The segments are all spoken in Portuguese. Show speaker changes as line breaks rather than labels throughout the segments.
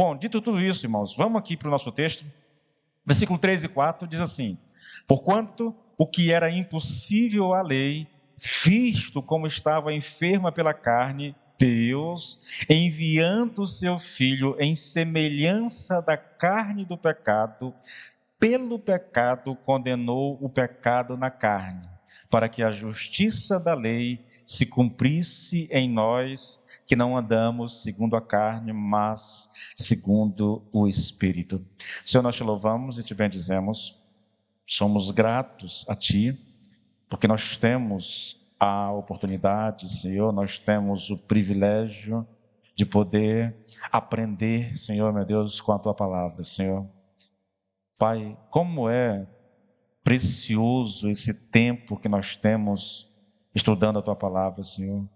Bom, dito tudo isso, irmãos, vamos aqui para o nosso texto. Versículo 3 e 4 diz assim: porquanto o que era impossível à lei, visto como estava enferma pela carne, Deus, enviando o seu Filho em semelhança da carne do pecado, pelo pecado condenou o pecado na carne, para que a justiça da lei se cumprisse em nós, que não andamos segundo a carne, mas segundo o Espírito. Senhor, nós te louvamos e te bendizemos, somos gratos a Ti, porque nós temos a oportunidade, Senhor, nós temos o privilégio de poder aprender, Senhor, meu Deus, com a Tua palavra, Senhor. Pai, como é precioso esse tempo que nós temos estudando a Tua palavra, Senhor.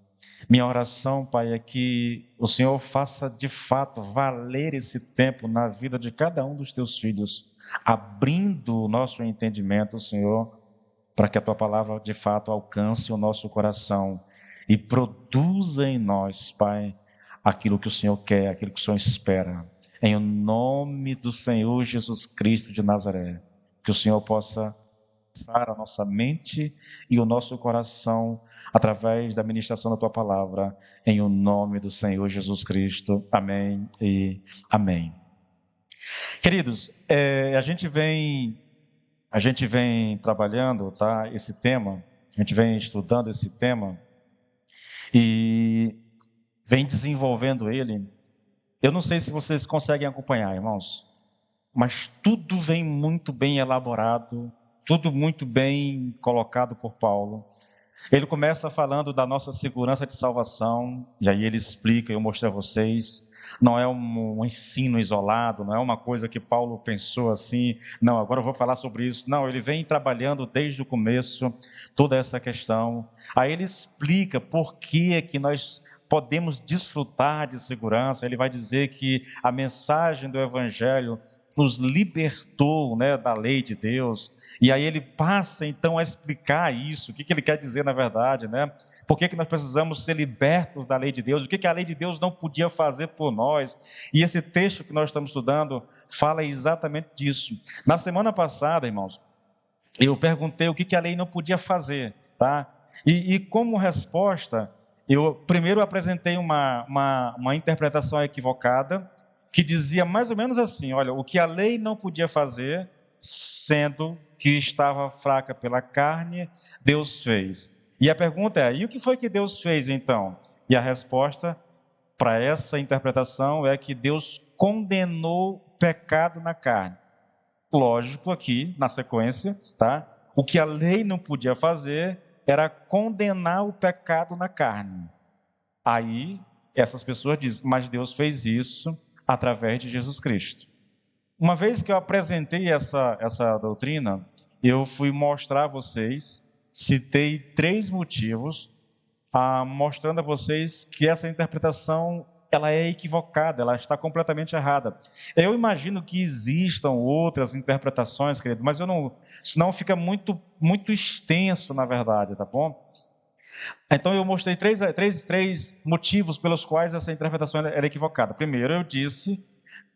Minha oração, Pai, é que o Senhor faça de fato valer esse tempo na vida de cada um dos Teus filhos, abrindo o nosso entendimento, Senhor, para que a Tua palavra de fato alcance o nosso coração e produza em nós, Pai, aquilo que o Senhor quer, aquilo que o Senhor espera. Em nome do Senhor Jesus Cristo de Nazaré, que o Senhor possa acessar a nossa mente e o nosso coração através da ministração da Tua palavra, em o nome do Senhor Jesus Cristo. Amém e amém. Queridos, a gente vem trabalhando, tá, esse tema, a gente vem estudando esse tema e vem desenvolvendo ele. Eu não sei se vocês conseguem acompanhar, irmãos, mas tudo vem muito bem elaborado, tudo muito bem colocado por Paulo. Ele começa falando da nossa segurança de salvação, e aí ele explica, eu mostrei a vocês, não é um ensino isolado, não é uma coisa que Paulo pensou assim, não, agora eu vou falar sobre isso. Não, ele vem trabalhando desde o começo toda essa questão. Aí ele explica por que é que nós podemos desfrutar de segurança. Ele vai dizer que a mensagem do Evangelho nos libertou, né, da lei de Deus. E aí ele passa então a explicar isso, o que ele quer dizer na verdade, né? Por que nós precisamos ser libertos da lei de Deus? O que a lei de Deus não podia fazer por nós? E esse texto que nós estamos estudando fala exatamente disso. Na semana passada, irmãos, eu perguntei o que a lei não podia fazer, tá? E como resposta, eu primeiro apresentei uma interpretação equivocada, que dizia mais ou menos assim: olha, o que a lei não podia fazer, sendo que estava fraca pela carne, Deus fez. E a pergunta é: e o que foi que Deus fez então? E a resposta para essa interpretação é que Deus condenou o pecado na carne. Lógico, aqui na sequência, tá? O que a lei não podia fazer era condenar o pecado na carne. Aí essas pessoas dizem: mas Deus fez isso através de Jesus Cristo. Uma vez que eu apresentei essa doutrina, eu fui mostrar a vocês, citei 3 motivos, mostrando a vocês que essa interpretação ela é equivocada, ela está completamente errada. Eu imagino que existam outras interpretações, querido, mas eu não, senão fica muito extenso, na verdade, tá bom? Então eu mostrei três motivos pelos quais essa interpretação era equivocada. Primeiro, eu disse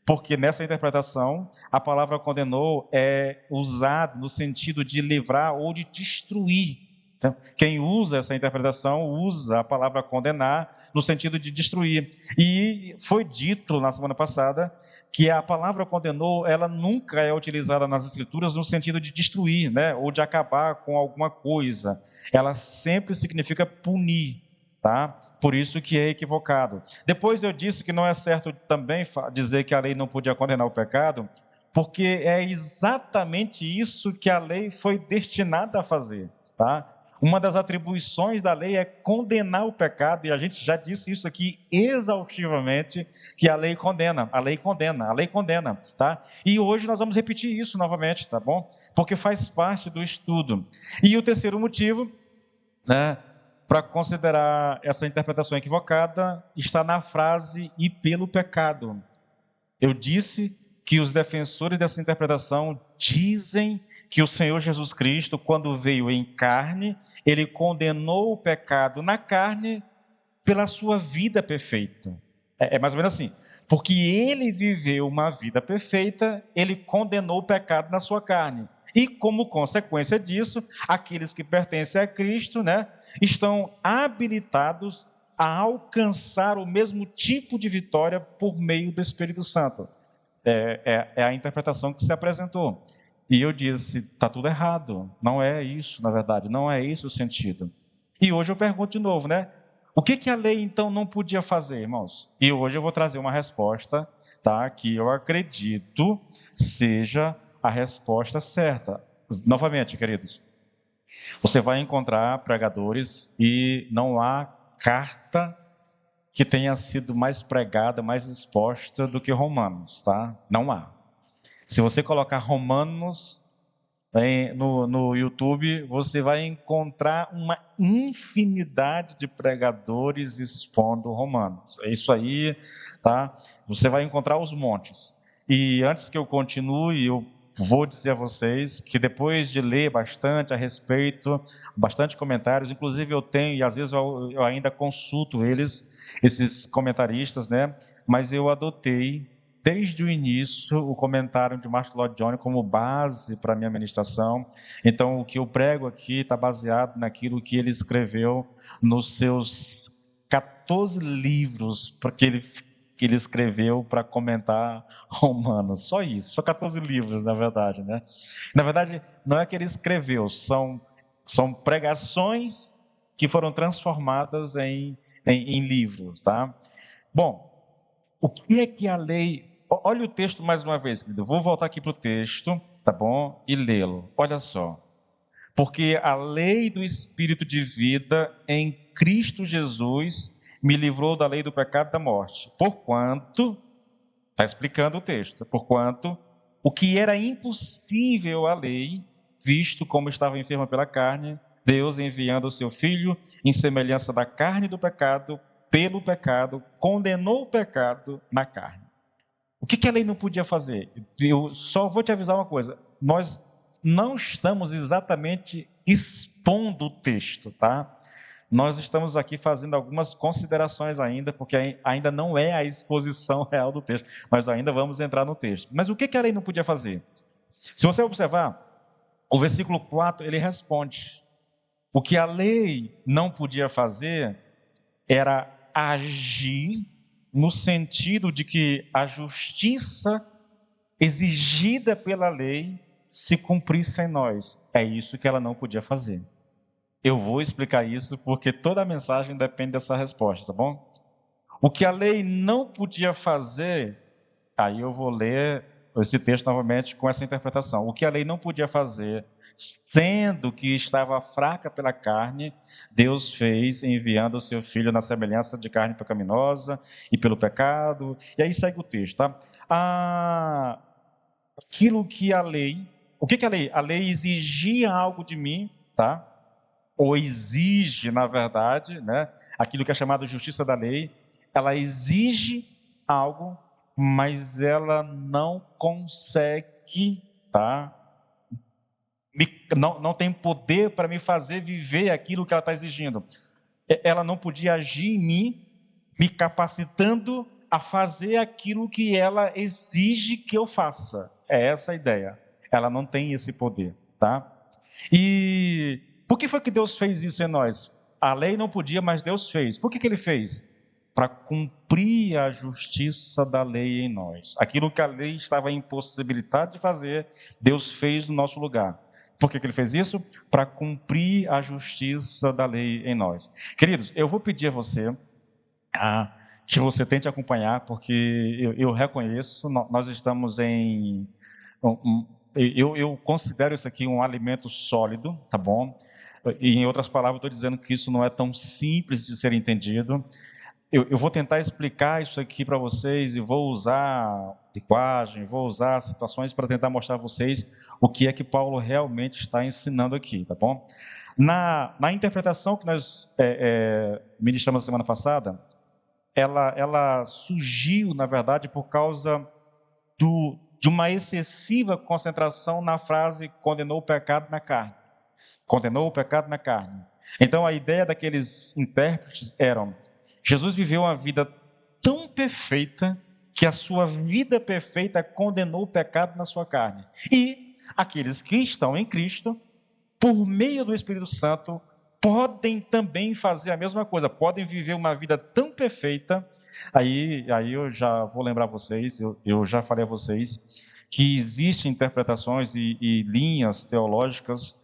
porque nessa interpretação a palavra condenou é usada no sentido de livrar ou de destruir. Então, quem usa essa interpretação usa a palavra condenar no sentido de destruir. E foi dito na semana passada que a palavra condenou, ela nunca é utilizada nas Escrituras no sentido de destruir, né, ou de acabar com alguma coisa. Ela sempre significa punir, tá? Por isso que é equivocado. Depois eu disse que não é certo também dizer que a lei não podia condenar o pecado, porque é exatamente isso que a lei foi destinada a fazer, tá? Uma das atribuições da lei é condenar o pecado, e a gente já disse isso aqui exaustivamente, que a lei condena, a lei condena, a lei condena, tá? E hoje nós vamos repetir isso novamente, tá bom? Porque faz parte do estudo. E o terceiro motivo, né, para considerar essa interpretação equivocada, está na frase "e pelo pecado". Eu disse que os defensores dessa interpretação dizem que o Senhor Jesus Cristo, quando veio em carne, ele condenou o pecado na carne pela sua vida perfeita. É mais ou menos assim: porque ele viveu uma vida perfeita, ele condenou o pecado na sua carne. E como consequência disso, aqueles que pertencem a Cristo, né, estão habilitados a alcançar o mesmo tipo de vitória por meio do Espírito Santo. É a interpretação que se apresentou. E eu disse, está tudo errado, não é isso, na verdade, não é esse o sentido. E hoje eu pergunto de novo, né? O que a lei então não podia fazer, irmãos? E hoje eu vou trazer uma resposta, tá? Que eu acredito seja a resposta certa. Novamente, queridos, você vai encontrar pregadores e não há carta que tenha sido mais pregada, mais exposta do que Romanos, tá? Não há. Se você colocar Romanos no YouTube, você vai encontrar uma infinidade de pregadores expondo Romanos. É isso aí, tá? Você vai encontrar os montes. E antes que eu continue, eu vou dizer a vocês que depois de ler bastante a respeito, bastante comentários, inclusive eu tenho, e às vezes eu ainda consulto esses comentaristas, né? Mas eu adotei desde o início o comentário de Martin Lloyd Jones como base para a minha ministração. Então, o que eu prego aqui está baseado naquilo que ele escreveu nos seus 14 livros que ele escreveu para comentar Romanos. Só isso, só 14 livros, na verdade, né? Na verdade, não é que ele escreveu, são pregações que foram transformadas em livros, tá? Bom, o que é que a lei... Olha o texto mais uma vez, querido. Vou voltar aqui para o texto, tá bom? E lê-lo. Olha só. Porque a lei do Espírito de vida em Cristo Jesus me livrou da lei do pecado e da morte. Porquanto, está explicando o texto, porquanto o que era impossível à lei, visto como estava enferma pela carne, Deus enviando o seu Filho em semelhança da carne do pecado, pelo pecado, condenou o pecado na carne. O que a lei não podia fazer? Eu só vou te avisar uma coisa: nós não estamos exatamente expondo o texto, tá? Nós estamos aqui fazendo algumas considerações ainda, porque ainda não é a exposição real do texto, mas ainda vamos entrar no texto. Mas o que a lei não podia fazer? Se você observar, o versículo 4, ele responde. O que a lei não podia fazer era agir no sentido de que a justiça exigida pela lei se cumprisse em nós. É isso que ela não podia fazer. Eu vou explicar isso porque toda a mensagem depende dessa resposta, tá bom? O que a lei não podia fazer, aí eu vou ler esse texto novamente com essa interpretação. O que a lei não podia fazer, sendo que estava fraca pela carne, Deus fez enviando o seu Filho na semelhança de carne pecaminosa e pelo pecado. E aí segue o texto, tá? Aquilo que a lei... O que a lei? A lei exigia algo de mim, tá? Ou exige, na verdade, né? Aquilo que é chamado de justiça da lei. Ela exige algo, mas ela não consegue, tá? Não tem poder para me fazer viver aquilo que ela está exigindo. Ela não podia agir em mim, me capacitando a fazer aquilo que ela exige que eu faça. É essa a ideia. Ela não tem esse poder, tá? E por que foi que Deus fez isso em nós? A lei não podia, mas Deus fez. Por que ele fez? Para cumprir a justiça da lei em nós. Aquilo que a lei estava impossibilitada de fazer, Deus fez no nosso lugar. Por que ele fez isso? Para cumprir a justiça da lei em nós. Queridos, eu vou pedir a você que você tente acompanhar, porque eu reconheço, nós estamos em... Eu considero isso aqui um alimento sólido, tá bom? E em outras palavras, eu estou dizendo que isso não é tão simples de ser entendido. Eu vou tentar explicar isso aqui para vocês e vou usar linguagem, vou usar situações para tentar mostrar a vocês o que é que Paulo realmente está ensinando aqui, tá bom? Na interpretação que nós ministramos na semana passada, ela surgiu, na verdade, por causa de uma excessiva concentração na frase condenou o pecado na carne. Condenou o pecado na carne. Então a ideia daqueles intérpretes era: Jesus viveu uma vida tão perfeita que a sua vida perfeita condenou o pecado na sua carne. E aqueles que estão em Cristo, por meio do Espírito Santo, podem também fazer a mesma coisa, podem viver uma vida tão perfeita. Aí eu já vou lembrar vocês, eu já falei a vocês, que existem interpretações e linhas teológicas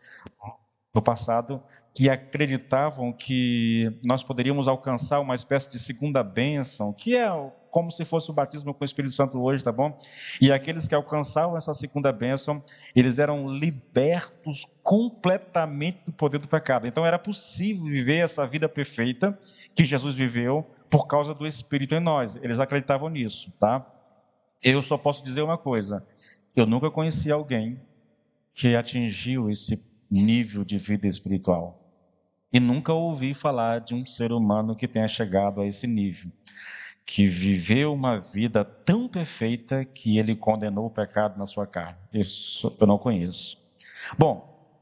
no passado que acreditavam que nós poderíamos alcançar uma espécie de segunda bênção, que é como se fosse o batismo com o Espírito Santo hoje, tá bom? E aqueles que alcançavam essa segunda bênção, eles eram libertos completamente do poder do pecado. Então era possível viver essa vida perfeita que Jesus viveu por causa do Espírito em nós. Eles acreditavam nisso, tá? Eu só posso dizer uma coisa: eu nunca conheci alguém que atingiu esse nível de vida espiritual. E nunca ouvi falar de um ser humano que tenha chegado a esse nível, que viveu uma vida tão perfeita que ele condenou o pecado na sua carne. Isso eu não conheço. Bom,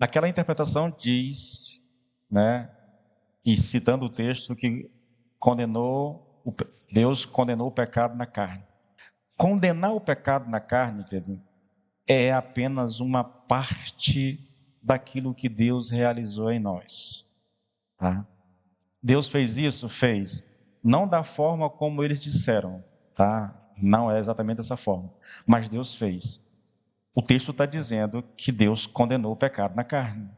aquela interpretação diz, né, e citando o texto, que Deus condenou o pecado na carne. Condenar o pecado na carne, Pedro, é apenas uma parte daquilo que Deus realizou em nós. Tá? Deus fez isso? Fez. Não da forma como eles disseram, tá? Não é exatamente dessa forma, mas Deus fez. O texto está dizendo que Deus condenou o pecado na carne,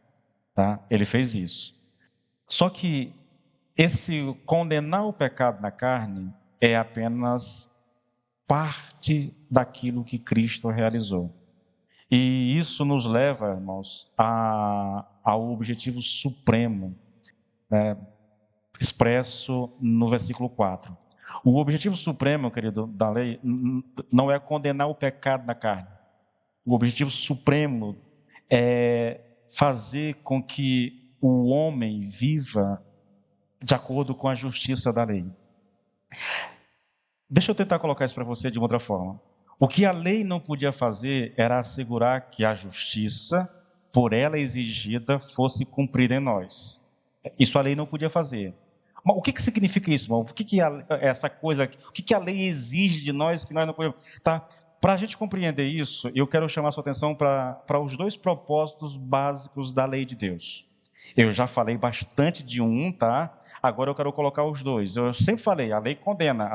tá? Ele fez isso. Só que esse condenar o pecado na carne é apenas parte daquilo que Cristo realizou. E isso nos leva, irmãos, ao objetivo supremo, né, expresso no versículo 4. O objetivo supremo, querido, da lei, não é condenar o pecado na carne. O objetivo supremo é fazer com que o homem viva de acordo com a justiça da lei. Deixa eu tentar colocar isso para você de uma outra forma. O que a lei não podia fazer era assegurar que a justiça, por ela exigida, fosse cumprida em nós. Isso a lei não podia fazer. Mas o que significa isso, irmão? O que essa coisa, o que a lei exige de nós que nós não podemos? Tá? Para a gente compreender isso, eu quero chamar a sua atenção para os dois propósitos básicos da lei de Deus. Eu já falei bastante de um, tá? Agora eu quero colocar os dois. Eu sempre falei, a lei condena,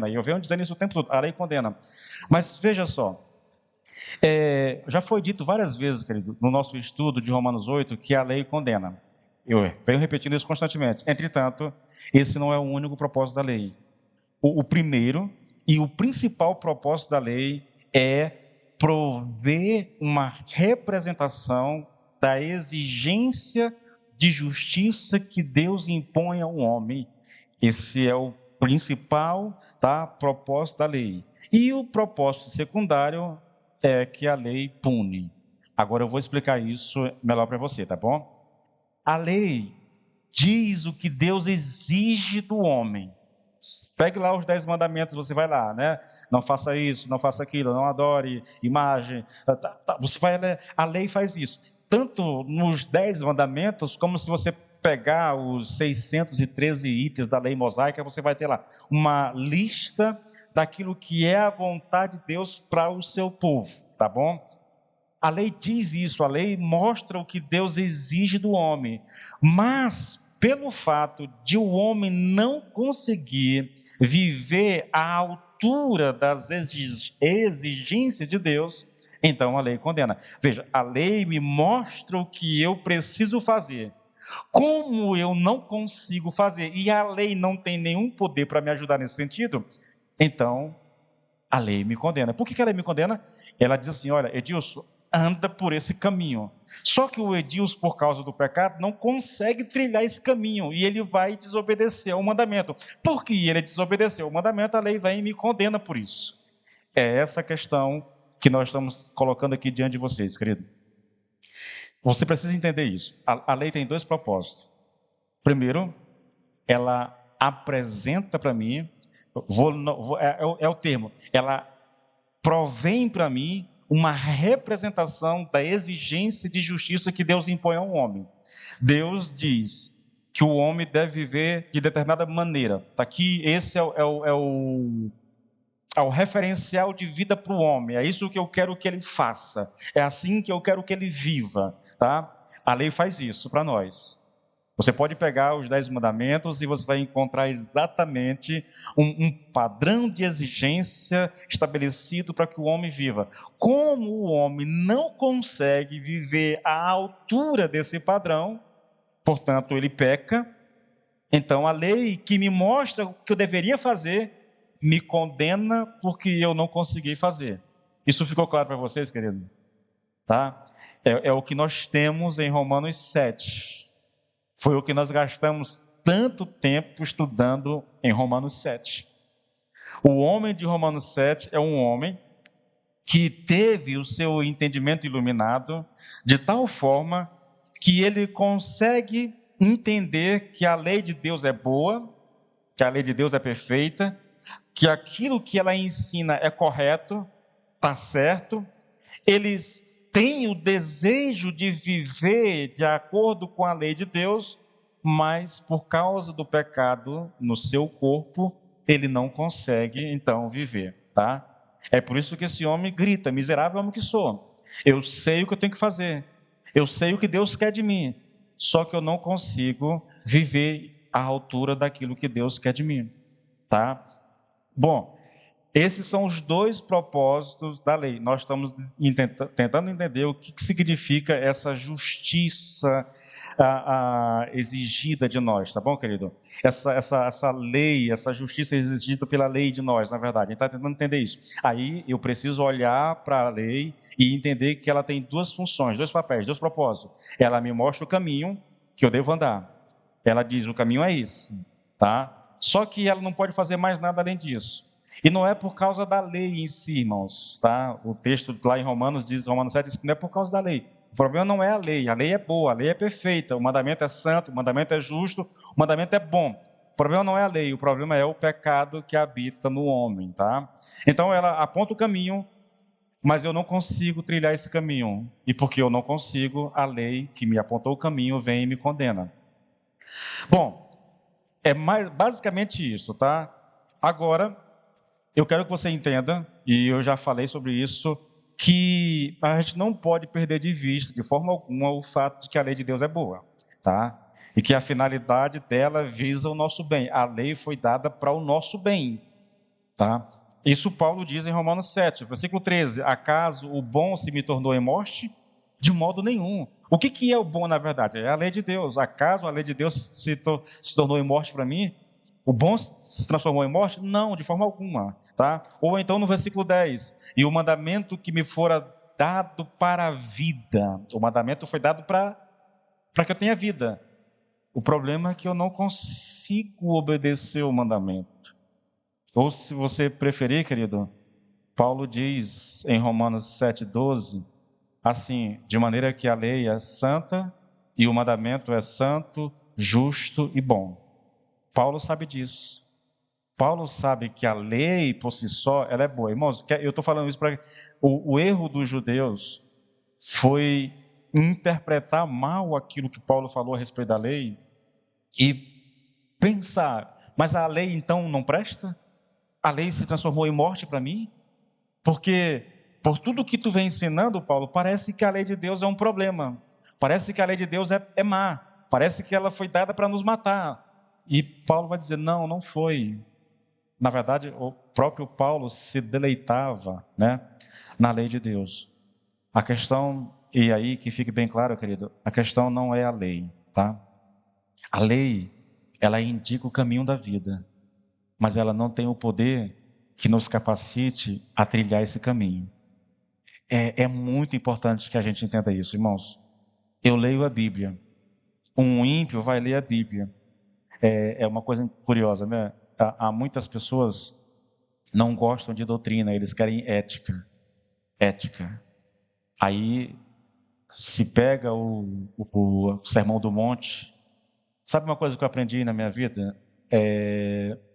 e eu venho dizendo isso o tempo todo, a lei condena. Mas veja só, já foi dito várias vezes, querido, no nosso estudo de Romanos 8, que a lei condena. Eu venho repetindo isso constantemente. Entretanto, esse não é o único propósito da lei. O primeiro e o principal propósito da lei é prover uma representação da exigência de justiça que Deus impõe ao homem. Esse é o principal, tá, propósito da lei. E o propósito secundário é que a lei pune. Agora eu vou explicar isso melhor para você, tá bom? A lei diz o que Deus exige do homem. Pegue lá os 10 mandamentos, você vai lá, né? Não faça isso, não faça aquilo, não adore imagem. Você vai ler, a lei faz isso. Tanto nos 10 mandamentos, como se você pegar os 613 itens da lei mosaica, você vai ter lá uma lista daquilo que é a vontade de Deus para o seu povo, tá bom? A lei diz isso, a lei mostra o que Deus exige do homem, mas pelo fato de o homem não conseguir viver à altura das exigências de Deus, então a lei condena. Veja, a lei me mostra o que eu preciso fazer. Como eu não consigo fazer e a lei não tem nenhum poder para me ajudar nesse sentido, então a lei me condena. Por que a lei me condena? Ela diz assim: olha, Edilson, anda por esse caminho. Só que o Edilson, por causa do pecado, não consegue trilhar esse caminho e ele vai desobedecer ao mandamento. Porque ele desobedeceu ao mandamento, a lei vem e me condena por isso. É essa questão que nós estamos colocando aqui diante de vocês, querido. Você precisa entender isso. A lei tem dois propósitos. Primeiro, ela apresenta para mim, é o termo, ela provém para mim uma representação da exigência de justiça que Deus impõe ao homem. Deus diz que o homem deve viver de determinada maneira. Está aqui, esse é o referencial de vida para o homem. É isso que eu quero que ele faça. É assim que eu quero que ele viva, tá? A lei faz isso para nós. Você pode pegar os 10 mandamentos e você vai encontrar exatamente um padrão de exigência estabelecido para que o homem viva. Como o homem não consegue viver à altura desse padrão, portanto ele peca, então a lei que me mostra o que eu deveria fazer, me condena porque eu não consegui fazer. Isso ficou claro para vocês, querido? Tá? É o que nós temos em Romanos 7. Foi o que nós gastamos tanto tempo estudando em Romanos 7. O homem de Romanos 7 é um homem que teve o seu entendimento iluminado de tal forma que ele consegue entender que a lei de Deus é boa, que a lei de Deus é perfeita, que aquilo que ela ensina é correto, está certo. Eles têm o desejo de viver de acordo com a lei de Deus, mas por causa do pecado no seu corpo, ele não consegue então viver, tá? É por isso que esse homem grita: miserável homem que sou, eu sei o que eu tenho que fazer, eu sei o que Deus quer de mim, só que eu não consigo viver à altura daquilo que Deus quer de mim, tá? Bom, esses são os dois propósitos da lei. Nós estamos tentando entender o que significa essa justiça exigida de nós, tá bom, querido? Essa lei, essa justiça exigida pela lei de nós, na verdade. A gente está tentando entender isso. Aí eu preciso olhar para a lei e entender que ela tem duas funções, dois papéis, dois propósitos. Ela me mostra o caminho que eu devo andar. Ela diz: o caminho é esse, tá? Só que ela não pode fazer mais nada além disso. E não é por causa da lei em si, irmãos, tá? O texto lá em Romanos 7 diz que não é por causa da lei. O problema não é a lei é boa, a lei é perfeita, o mandamento é santo, o mandamento é justo, o mandamento é bom. O problema não é a lei, o problema é o pecado que habita no homem, tá? Então ela aponta o caminho, mas eu não consigo trilhar esse caminho. E porque eu não consigo, a lei que me apontou o caminho vem e me condena. Bom, basicamente isso, tá? Agora, eu quero que você entenda, e eu já falei sobre isso, que a gente não pode perder de vista, de forma alguma, o fato de que a lei de Deus é boa, tá? E que a finalidade dela visa o nosso bem. A lei foi dada para o nosso bem, tá? Isso Paulo diz em Romanos 7, versículo 13: acaso o bom se me tornou em morte? De modo nenhum. O que é o bom, na verdade? É a lei de Deus. Acaso a lei de Deus se tornou em morte para mim? O bom se transformou em morte? Não, de forma alguma, tá? Ou então no versículo 10, e o mandamento que me fora dado para a vida. O mandamento foi dado para que eu tenha vida. O problema é que eu não consigo obedecer o mandamento. Ou se você preferir, querido, Paulo diz em Romanos 7,12, assim: de maneira que a lei é santa e o mandamento é santo, justo e bom. Paulo sabe disso. Paulo sabe que a lei por si só, ela é boa. Irmãos, eu estou falando isso para... O erro dos judeus foi interpretar mal aquilo que Paulo falou a respeito da lei e pensar: mas a lei então não presta? A lei se transformou em morte para mim? Porque por tudo que tu vem ensinando, Paulo, parece que a lei de Deus é um problema. Parece que a lei de Deus é má. Parece que ela foi dada para nos matar. E Paulo vai dizer: não, não foi. Na verdade, o próprio Paulo se deleitava, né, na lei de Deus. A questão, e aí que fique bem claro, querido, a questão não é a lei, tá? A lei, ela indica o caminho da vida, mas ela não tem o poder que nos capacite a trilhar esse caminho. É muito importante que a gente entenda isso, irmãos. Eu leio a Bíblia. Um ímpio vai ler a Bíblia. É uma coisa curiosa, né? Há muitas pessoas não gostam de doutrina, eles querem ética. Ética. Aí se pega o Sermão do Monte. Sabe uma coisa que eu aprendi na minha vida?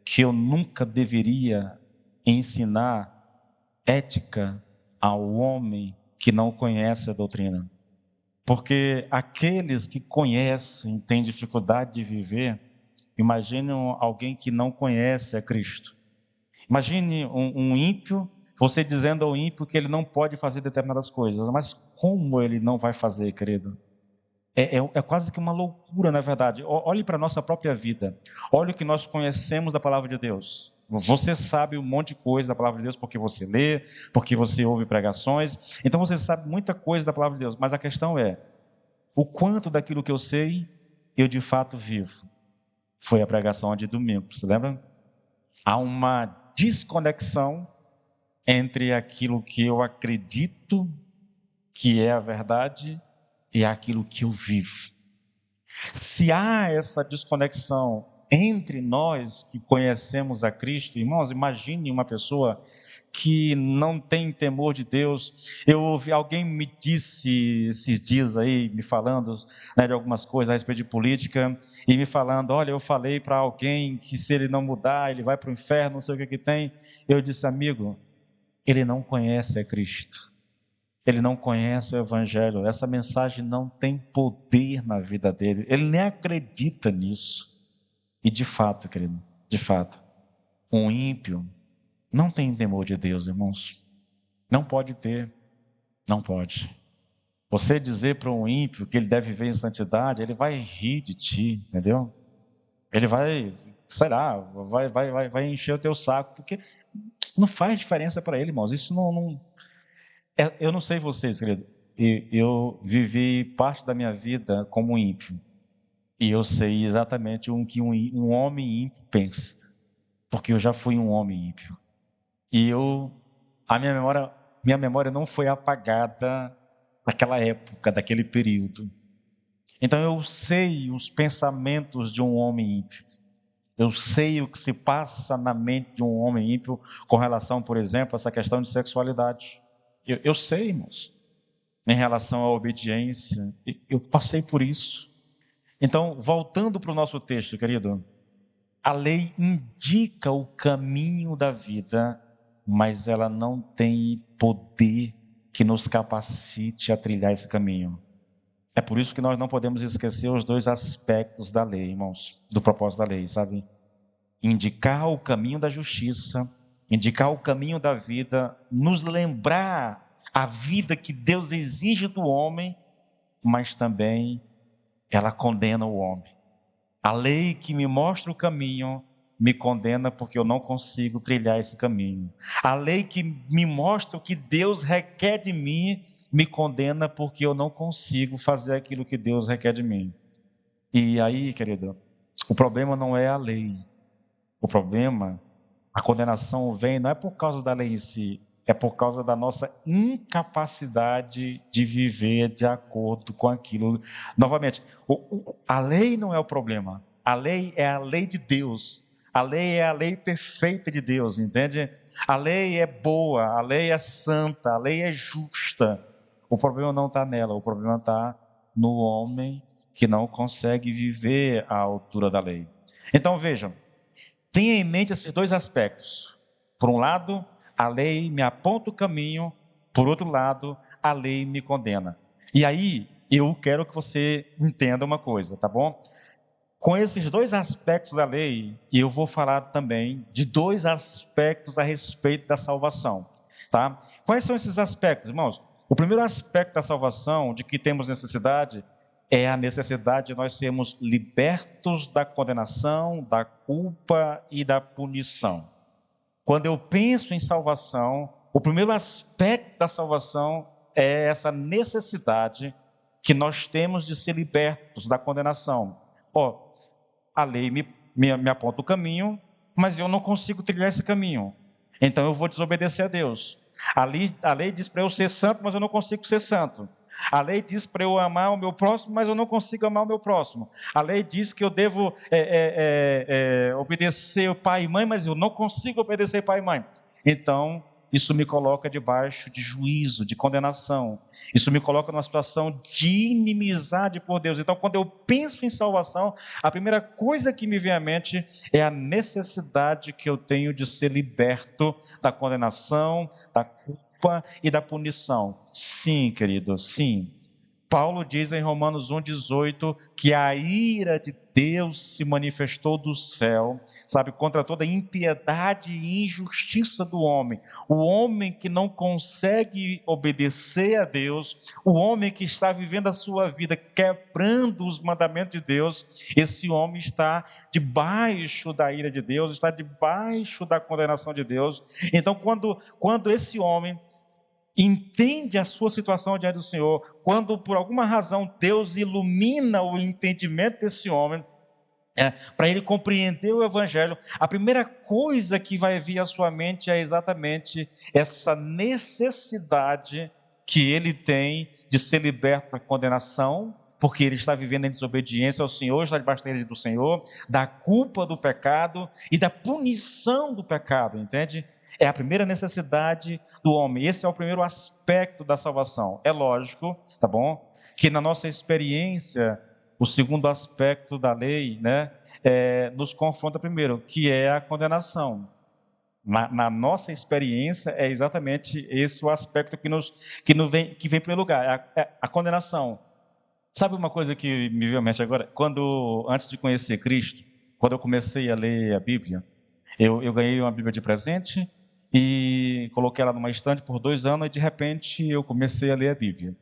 Que eu nunca deveria ensinar ética ao homem que não conhece a doutrina. Porque aqueles que conhecem, têm dificuldade de viver, imaginam alguém que não conhece a Cristo. Imagine um ímpio, você dizendo ao ímpio que ele não pode fazer determinadas coisas, mas como ele não vai fazer, querido? É quase que uma loucura, na verdade. Olhe para a nossa própria vida. Olhe o que nós conhecemos da palavra de Deus. Você sabe um monte de coisa da palavra de Deus porque você lê, porque você ouve pregações. Então você sabe muita coisa da palavra de Deus. Mas a questão é, o quanto daquilo que eu sei, eu de fato vivo. Foi a pregação de domingo, você lembra? Há uma desconexão entre aquilo que eu acredito que é a verdade e aquilo que eu vivo. Se há essa desconexão entre nós que conhecemos a Cristo, irmãos, imagine uma pessoa que não tem temor de Deus. Eu ouvi, alguém me disse esses dias aí, me falando, né, de algumas coisas a respeito de política, e me falando, olha, eu falei para alguém que se ele não mudar, ele vai para o inferno, não sei o que tem. Eu disse, amigo, ele não conhece a Cristo. Ele não conhece o Evangelho, essa mensagem não tem poder na vida dele, ele nem acredita nisso. E de fato, querido, de fato, um ímpio não tem temor de Deus, irmãos. Não pode ter, não pode. Você dizer para um ímpio que ele deve viver em santidade, ele vai rir de ti, entendeu? Ele vai, sei lá, vai encher o teu saco, porque não faz diferença para ele, irmãos. Isso não eu não sei vocês, querido. Eu vivi parte da minha vida como ímpio. E eu sei exatamente o que um homem ímpio pensa. Porque eu já fui um homem ímpio. E a minha memória não foi apagada naquela época, daquele período. Então eu sei os pensamentos de um homem ímpio. Eu sei o que se passa na mente de um homem ímpio com relação, por exemplo, a essa questão de sexualidade. Eu sei, irmãos. Em relação à obediência. Eu passei por isso. Então, voltando para o nosso texto, querido, a lei indica o caminho da vida, mas ela não tem poder que nos capacite a trilhar esse caminho. É por isso que nós não podemos esquecer os dois aspectos da lei, irmãos, do propósito da lei, sabe? Indicar o caminho da justiça, indicar o caminho da vida, nos lembrar a vida que Deus exige do homem, mas também ela condena o homem. A lei que me mostra o caminho me condena porque eu não consigo trilhar esse caminho. A lei que me mostra o que Deus requer de mim me condena porque eu não consigo fazer aquilo que Deus requer de mim. E aí, querido, o problema não é a lei. O problema, a condenação vem não é por causa da lei em si, é por causa da nossa incapacidade de viver de acordo com aquilo. Novamente, a lei não é o problema, a lei é a lei de Deus, a lei é a lei perfeita de Deus, entende? A lei é boa, a lei é santa, a lei é justa. O problema não está nela, o problema está no homem que não consegue viver à altura da lei. Então vejam, tenha em mente esses dois aspectos. Por um lado, a lei me aponta o caminho, por outro lado, a lei me condena. E aí, eu quero que você entenda uma coisa, tá bom? Com esses dois aspectos da lei, eu vou falar também de dois aspectos a respeito da salvação, tá? Quais são esses aspectos, irmãos? O primeiro aspecto da salvação, de que temos necessidade, é a necessidade de nós sermos libertos da condenação, da culpa e da punição. Quando eu penso em salvação, o primeiro aspecto da salvação é essa necessidade que nós temos de ser libertos da condenação. A lei me aponta o caminho, mas eu não consigo trilhar esse caminho. Então eu vou desobedecer a Deus. A lei diz para eu ser santo, mas eu não consigo ser santo. A lei diz para eu amar o meu próximo, mas eu não consigo amar o meu próximo. A lei diz que eu devo obedecer o pai e mãe, mas eu não consigo obedecer pai e mãe. Então, isso me coloca debaixo de juízo, de condenação. Isso me coloca numa situação de inimizade por Deus. Então, quando eu penso em salvação, a primeira coisa que me vem à mente é a necessidade que eu tenho de ser liberto da condenação, da culpa e da punição. Sim, querido, sim. Paulo diz em Romanos 1,18 que a ira de Deus se manifestou do céu, sabe, contra toda impiedade e injustiça do homem. O homem que não consegue obedecer a Deus, o homem que está vivendo a sua vida quebrando os mandamentos de Deus, esse homem está debaixo da ira de Deus, está debaixo da condenação de Deus. Então, quando esse homem entende a sua situação diante do Senhor, quando por alguma razão Deus ilumina o entendimento desse homem, para ele compreender o Evangelho, a primeira coisa que vai vir à sua mente é exatamente essa necessidade que ele tem de ser liberto da condenação, porque ele está vivendo em desobediência ao Senhor, está debaixo da ira do Senhor, da culpa do pecado e da punição do pecado, entende? É a primeira necessidade do homem. Esse é o primeiro aspecto da salvação. É lógico, tá bom? Que na nossa experiência, o segundo aspecto da lei, nos confronta primeiro, que é a condenação. Na nossa experiência, é exatamente esse o aspecto que vem em primeiro lugar, a condenação. Sabe uma coisa que me veio à mente agora? Antes de conhecer Cristo, quando eu comecei a ler a Bíblia, eu ganhei uma Bíblia de presente e coloquei ela numa estante por 2 anos e de repente eu comecei a ler a Bíblia.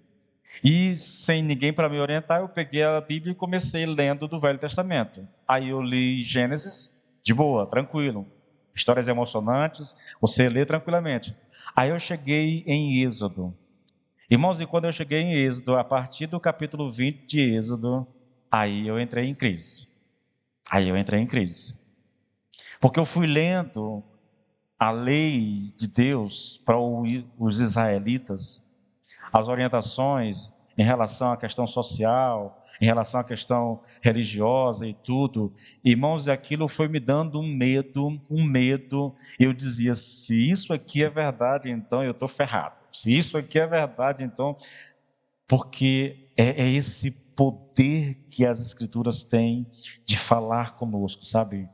E sem ninguém para me orientar, eu peguei a Bíblia e comecei lendo do Velho Testamento. Aí eu li Gênesis, de boa, tranquilo. Histórias emocionantes, você lê tranquilamente. Aí eu cheguei em Êxodo. Irmãos, e quando eu cheguei em Êxodo, a partir do capítulo 20 de Êxodo, aí eu entrei em crise. Porque eu fui lendo a lei de Deus para os israelitas, as orientações em relação à questão social, em relação à questão religiosa e tudo. Irmãos, aquilo foi me dando um medo. Eu dizia, se isso aqui é verdade, então eu estou ferrado. Se isso aqui é verdade, então... Porque é esse poder que as Escrituras têm de falar conosco, sabe?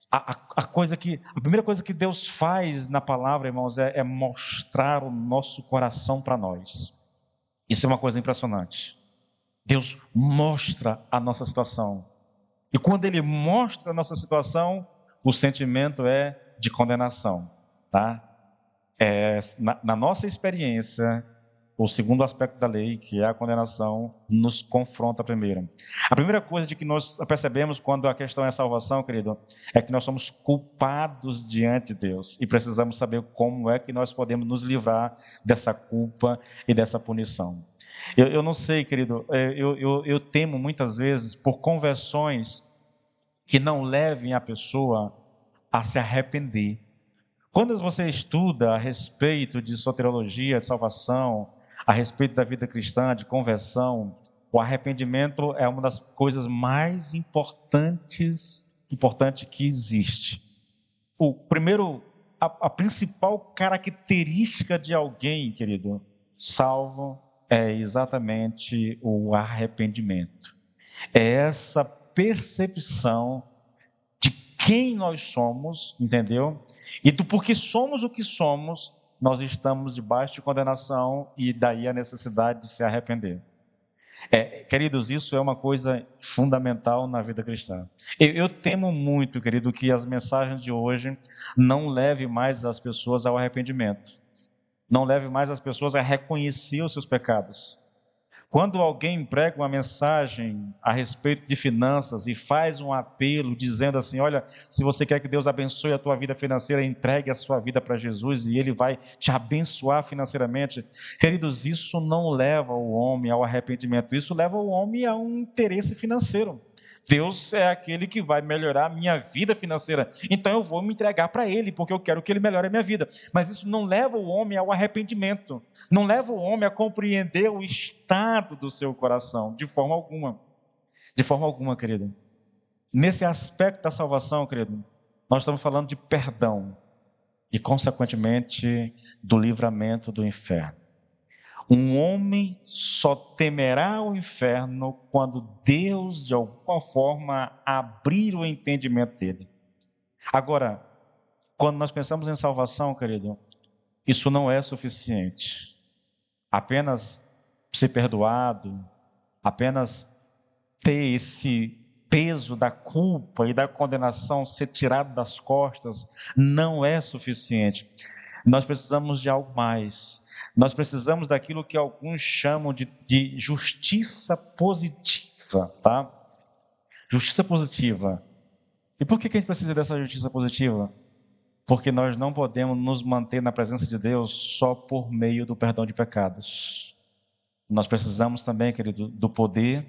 A primeira coisa que Deus faz na palavra, irmãos, é mostrar o nosso coração para nós. Isso é uma coisa impressionante. Deus mostra a nossa situação. E quando Ele mostra a nossa situação, o sentimento é de condenação, tá? Na nossa experiência, o segundo aspecto da lei, que é a condenação, nos confronta primeiro. A primeira coisa de que nós percebemos quando a questão é a salvação, querido, é que nós somos culpados diante de Deus e precisamos saber como é que nós podemos nos livrar dessa culpa e dessa punição. Eu não sei, querido, eu temo muitas vezes por conversões que não levem a pessoa a se arrepender. Quando você estuda a respeito de soteriologia, de salvação, a respeito da vida cristã, de conversão, o arrependimento é uma das coisas mais importante que existe. A principal característica de alguém, querido, salvo, é exatamente o arrependimento. É essa percepção de quem nós somos, entendeu? E do porquê somos o que somos, nós estamos debaixo de condenação e daí a necessidade de se arrepender. Queridos, isso é uma coisa fundamental na vida cristã. Eu temo muito, querido, que as mensagens de hoje não levem mais as pessoas ao arrependimento. Não levem mais as pessoas a reconhecer os seus pecados. Quando alguém prega uma mensagem a respeito de finanças e faz um apelo dizendo assim, olha, se você quer que Deus abençoe a tua vida financeira, entregue a sua vida para Jesus e Ele vai te abençoar financeiramente. Queridos, isso não leva o homem ao arrependimento, isso leva o homem a um interesse financeiro. Deus é aquele que vai melhorar a minha vida financeira, então eu vou me entregar para Ele, porque eu quero que Ele melhore a minha vida. Mas isso não leva o homem ao arrependimento, não leva o homem a compreender o estado do seu coração, de forma alguma, querido. Nesse aspecto da salvação, querido, nós estamos falando de perdão e, consequentemente, do livramento do inferno. Um homem só temerá o inferno quando Deus, de alguma forma, abrir o entendimento dele. Agora, quando nós pensamos em salvação, querido, isso não é suficiente. Apenas ser perdoado, apenas ter esse peso da culpa e da condenação ser tirado das costas, não é suficiente. Nós precisamos de algo mais. Nós precisamos daquilo que alguns chamam de justiça positiva, tá? Justiça positiva. E por que a gente precisa dessa justiça positiva? Porque nós não podemos nos manter na presença de Deus só por meio do perdão de pecados. Nós precisamos também, querido, do poder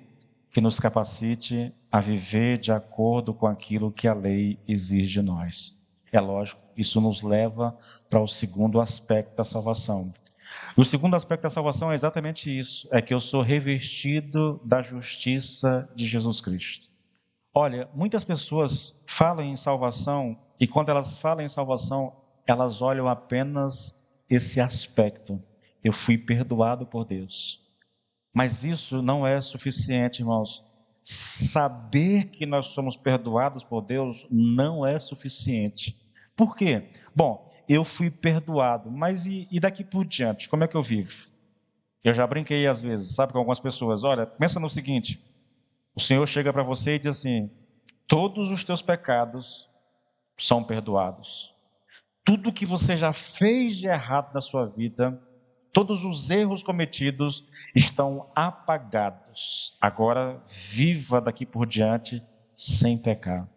que nos capacite a viver de acordo com aquilo que a lei exige de nós. É lógico, isso nos leva para o segundo aspecto da salvação. O segundo aspecto da salvação é exatamente isso, é que eu sou revestido da justiça de Jesus Cristo. Olha, muitas pessoas falam em salvação e quando elas falam em salvação, elas olham apenas esse aspecto. Eu fui perdoado por Deus. Mas isso não é suficiente, irmãos. Saber que nós somos perdoados por Deus não é suficiente. Por quê? Bom, eu fui perdoado, mas e daqui por diante? Como é que eu vivo? Eu já brinquei às vezes, sabe, com algumas pessoas. Olha, pensa no seguinte: o Senhor chega para você e diz assim: todos os teus pecados são perdoados. Tudo que você já fez de errado na sua vida, todos os erros cometidos estão apagados. Agora viva daqui por diante sem pecar.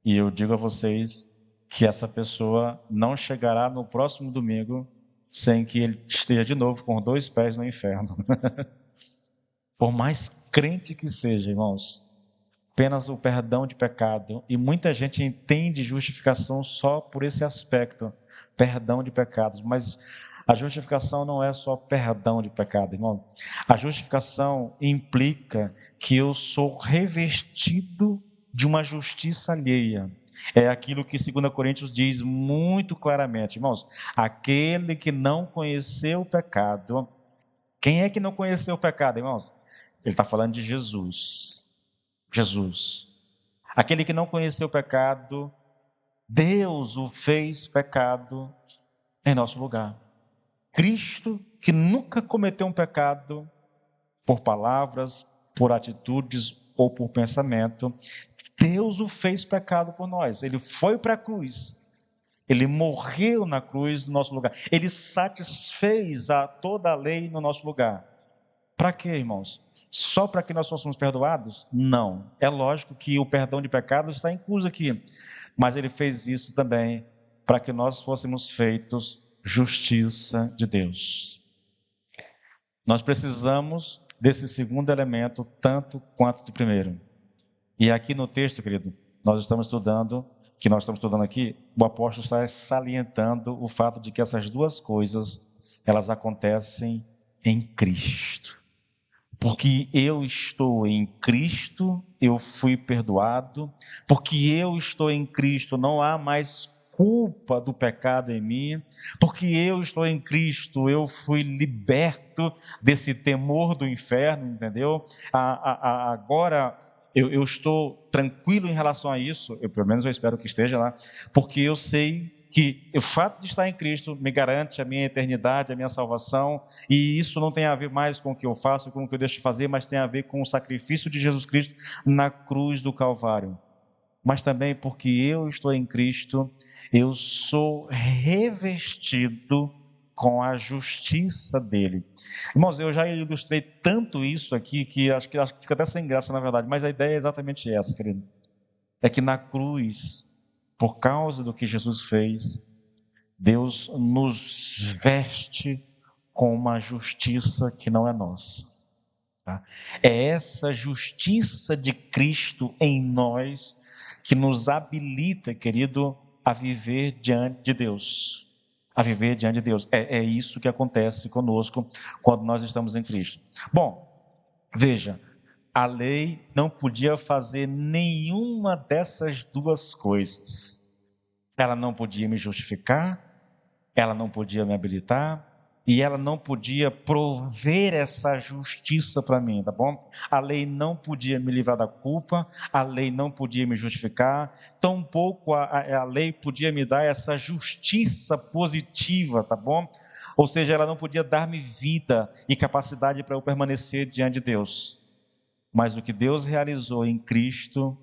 E eu digo a vocês que essa pessoa não chegará no próximo domingo sem que ele esteja de novo com 2 pés no inferno. Por mais crente que seja, irmãos, apenas o perdão de pecado. E muita gente entende justificação só por esse aspecto, perdão de pecados. Mas a justificação não é só perdão de pecado, irmão. A justificação implica que eu sou revestido de uma justiça alheia. É aquilo que 2 Coríntios diz muito claramente, irmãos. Aquele que não conheceu o pecado. Quem é que não conheceu o pecado, irmãos? Ele está falando de Jesus. Jesus. Aquele que não conheceu o pecado, Deus o fez pecado em nosso lugar. Cristo, que nunca cometeu um pecado por palavras, por atitudes ou por pensamento, Deus o fez pecado por nós. Ele foi para a cruz. Ele morreu na cruz no nosso lugar. Ele satisfez toda a lei no nosso lugar. Para quê, irmãos? Só para que nós fôssemos perdoados? Não. É lógico que o perdão de pecados está incluso aqui. Mas ele fez isso também para que nós fôssemos feitos justiça de Deus. Nós precisamos desse segundo elemento tanto quanto do primeiro. E aqui no texto, querido, nós estamos estudando aqui, o apóstolo está salientando o fato de que essas duas coisas, elas acontecem em Cristo. Porque eu estou em Cristo, eu fui perdoado. Porque eu estou em Cristo, não há mais culpa do pecado em mim. Porque eu estou em Cristo, eu fui liberto desse temor do inferno, entendeu? Agora eu estou tranquilo em relação a isso, pelo menos eu espero que esteja lá, porque eu sei que o fato de estar em Cristo me garante a minha eternidade, a minha salvação, e isso não tem a ver mais com o que eu faço, com o que eu deixo de fazer, mas tem a ver com o sacrifício de Jesus Cristo na cruz do Calvário. Mas também porque eu estou em Cristo, eu sou revestido com a justiça dele. Irmãos, eu já ilustrei tanto isso aqui, que acho que fica até sem graça na verdade, mas a ideia é exatamente essa, querido. É que na cruz, por causa do que Jesus fez, Deus nos veste com uma justiça que não é nossa. Tá? É essa justiça de Cristo em nós que nos habilita, querido, a viver diante de Deus. A viver diante de Deus. É isso que acontece conosco quando nós estamos em Cristo. Bom, veja, a lei não podia fazer nenhuma dessas duas coisas. Ela não podia me justificar, ela não podia me habilitar, e ela não podia prover essa justiça para mim, tá bom? A lei não podia me livrar da culpa, a lei não podia me justificar, tampouco a lei podia me dar essa justiça positiva, tá bom? Ou seja, ela não podia dar-me vida e capacidade para eu permanecer diante de Deus. Mas o que Deus realizou em Cristo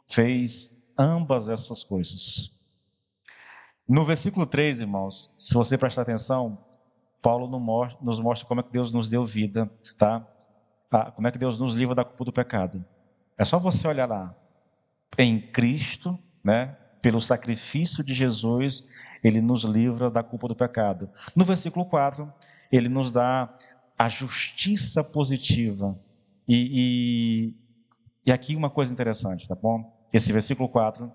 fez ambas essas coisas. No versículo 3, irmãos, se você prestar atenção, Paulo nos mostra como é que Deus nos deu vida, tá? Como é que Deus nos livra da culpa do pecado. É só você olhar lá. Em Cristo, né? Pelo sacrifício de Jesus, Ele nos livra da culpa do pecado. No versículo 4, Ele nos dá a justiça positiva. E aqui uma coisa interessante, tá bom? Esse versículo 4,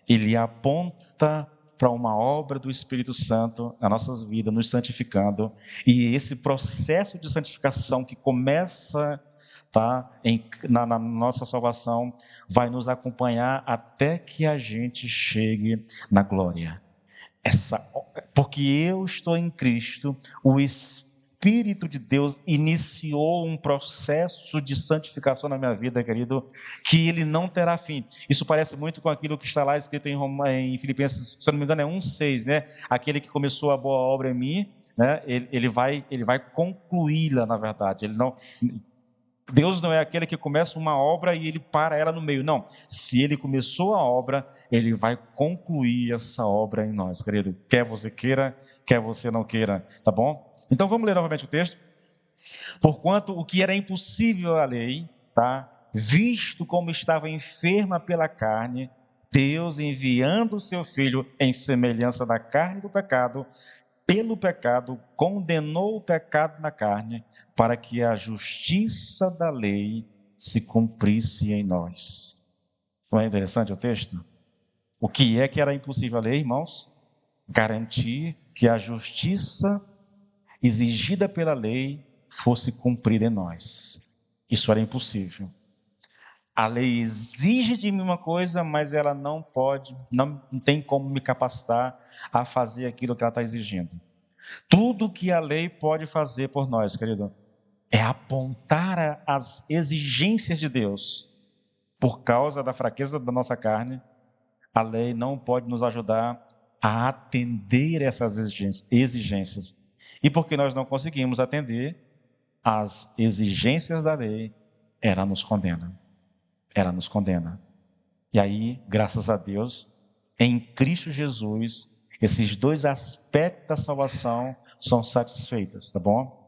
ele aponta para uma obra do Espírito Santo nas nossas vidas, nos santificando. E esse processo de santificação que começa, tá, na nossa salvação, vai nos acompanhar até que a gente chegue na glória. Porque eu estou em Cristo, o Espírito de Deus iniciou um processo de santificação na minha vida, querido, que ele não terá fim. Isso parece muito com aquilo que está lá escrito em Filipenses, se eu não me engano é 1,6, né? Aquele que começou a boa obra em mim, né? Ele vai concluí-la, na verdade. Deus não é aquele que começa uma obra e ele para ela no meio. Não. Se ele começou a obra, ele vai concluir essa obra em nós, querido. Quer você queira, quer você não queira, tá bom? Então vamos ler novamente o texto. Porquanto o que era impossível à lei, tá? Visto como estava enferma pela carne, Deus enviando o seu filho em semelhança da carne do pecado, pelo pecado, condenou o pecado na carne, para que a justiça da lei se cumprisse em nós. Não é interessante o texto? O que é que era impossível a lei, irmãos? Garantir que a justiça exigida pela lei fosse cumprida em nós. Isso era impossível. A lei exige de mim uma coisa, mas ela não tem como me capacitar a fazer aquilo que ela está exigindo. Tudo que a lei pode fazer por nós, querido, é apontar as exigências de Deus. Por causa da fraqueza da nossa carne, a lei não pode nos ajudar a atender essas exigências. E porque nós não conseguimos atender as exigências da lei, ela nos condena. Ela nos condena. E aí, graças a Deus, em Cristo Jesus, esses dois aspectos da salvação são satisfeitos, tá bom?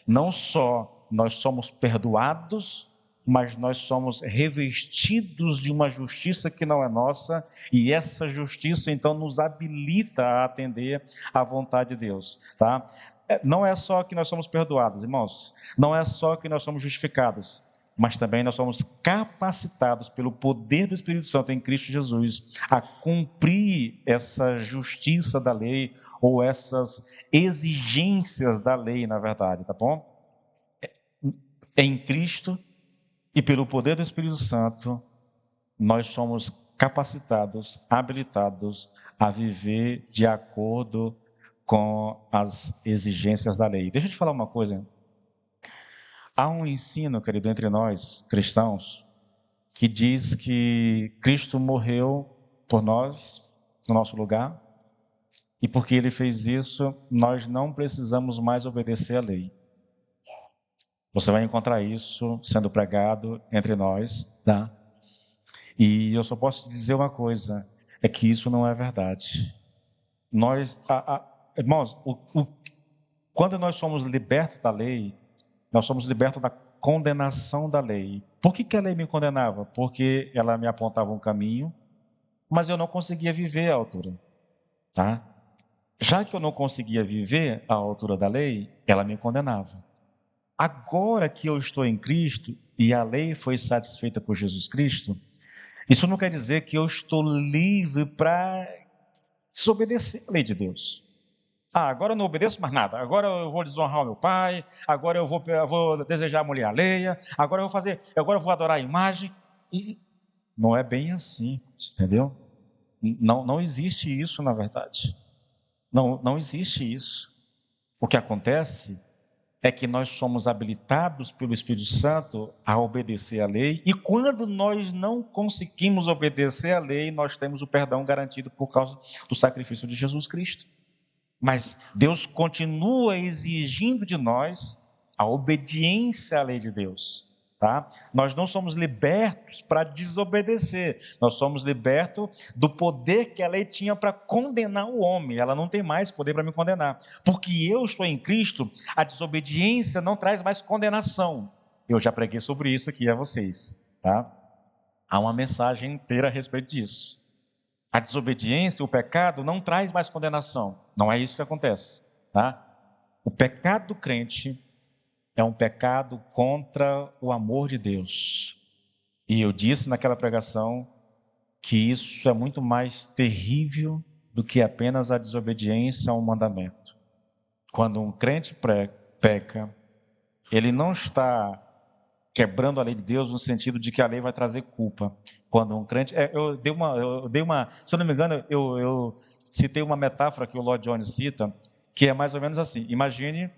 Não só nós somos perdoados, mas nós somos revestidos de uma justiça que não é nossa, e essa justiça então nos habilita a atender à vontade de Deus, tá? Não é só que nós somos perdoados, irmãos, não é só que nós somos justificados, mas também nós somos capacitados pelo poder do Espírito Santo em Cristo Jesus a cumprir essa justiça da lei ou essas exigências da lei, na verdade, tá bom? Em Cristo e pelo poder do Espírito Santo, nós somos capacitados, habilitados a viver de acordo com as exigências da lei. Deixa eu te falar uma coisa. Há um ensino, querido, entre nós, cristãos, que diz que Cristo morreu por nós, no nosso lugar, e porque Ele fez isso, nós não precisamos mais obedecer à lei. Você vai encontrar isso sendo pregado entre nós, tá? E eu só posso te dizer uma coisa, é que isso não é verdade. Irmãos, quando nós somos libertos da lei, nós somos libertos da condenação da lei. Por que a lei me condenava? Porque ela me apontava um caminho, mas eu não conseguia viver à altura, tá? Já que eu não conseguia viver à altura da lei, ela me condenava. Agora que eu estou em Cristo e a lei foi satisfeita por Jesus Cristo, isso não quer dizer que eu estou livre para desobedecer a lei de Deus. Agora eu não obedeço mais nada. Agora eu vou desonrar o meu pai. Agora eu vou desejar a mulher alheia. Agora eu vou adorar a imagem. E não é bem assim, entendeu? Não existe isso, na verdade. Não existe isso. O que acontece é que nós somos habilitados pelo Espírito Santo a obedecer à lei, e quando nós não conseguimos obedecer à lei, nós temos o perdão garantido por causa do sacrifício de Jesus Cristo. Mas Deus continua exigindo de nós a obediência à lei de Deus. Tá? Nós não somos libertos para desobedecer, nós somos libertos do poder que a lei tinha para condenar o homem. Ela não tem mais poder para me condenar, porque eu estou em Cristo. A desobediência não traz mais condenação. Eu já preguei sobre isso aqui a vocês, tá? Há uma mensagem inteira a respeito disso. A desobediência, o pecado, não traz mais condenação. Não é isso que acontece, tá? O pecado do crente é um pecado contra o amor de Deus. E eu disse naquela pregação que isso é muito mais terrível do que apenas a desobediência a um mandamento. Quando um crente peca, ele não está quebrando a lei de Deus no sentido de que a lei vai trazer culpa. Quando um crente... eu dei uma... Se eu não me engano, eu citei uma metáfora que o Lloyd Jones cita, que é mais ou menos assim. Imagine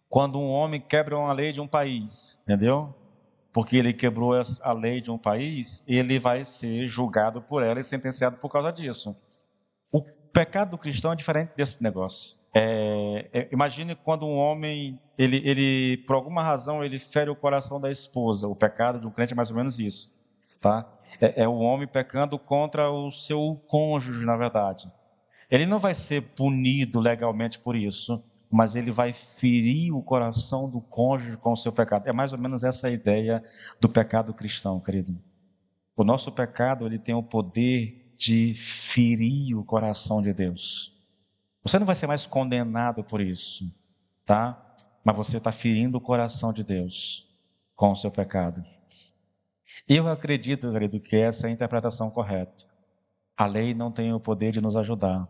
quando um homem quebra uma lei de um país, entendeu? Porque ele quebrou a lei de um país, ele vai ser julgado por ela e sentenciado por causa disso. O pecado do cristão é diferente desse negócio. Imagine quando um homem, ele por alguma razão, ele fere o coração da esposa. O pecado do crente é mais ou menos isso, tá? É o homem pecando contra o seu cônjuge, na verdade. Ele não vai ser punido legalmente por isso, mas ele vai ferir o coração do cônjuge com o seu pecado. É mais ou menos essa a ideia do pecado cristão, querido. O nosso pecado, ele tem o poder de ferir o coração de Deus. Você não vai ser mais condenado por isso, tá? Mas você está ferindo o coração de Deus com o seu pecado. Eu acredito, querido, que essa é a interpretação correta. A lei não tem o poder de nos ajudar.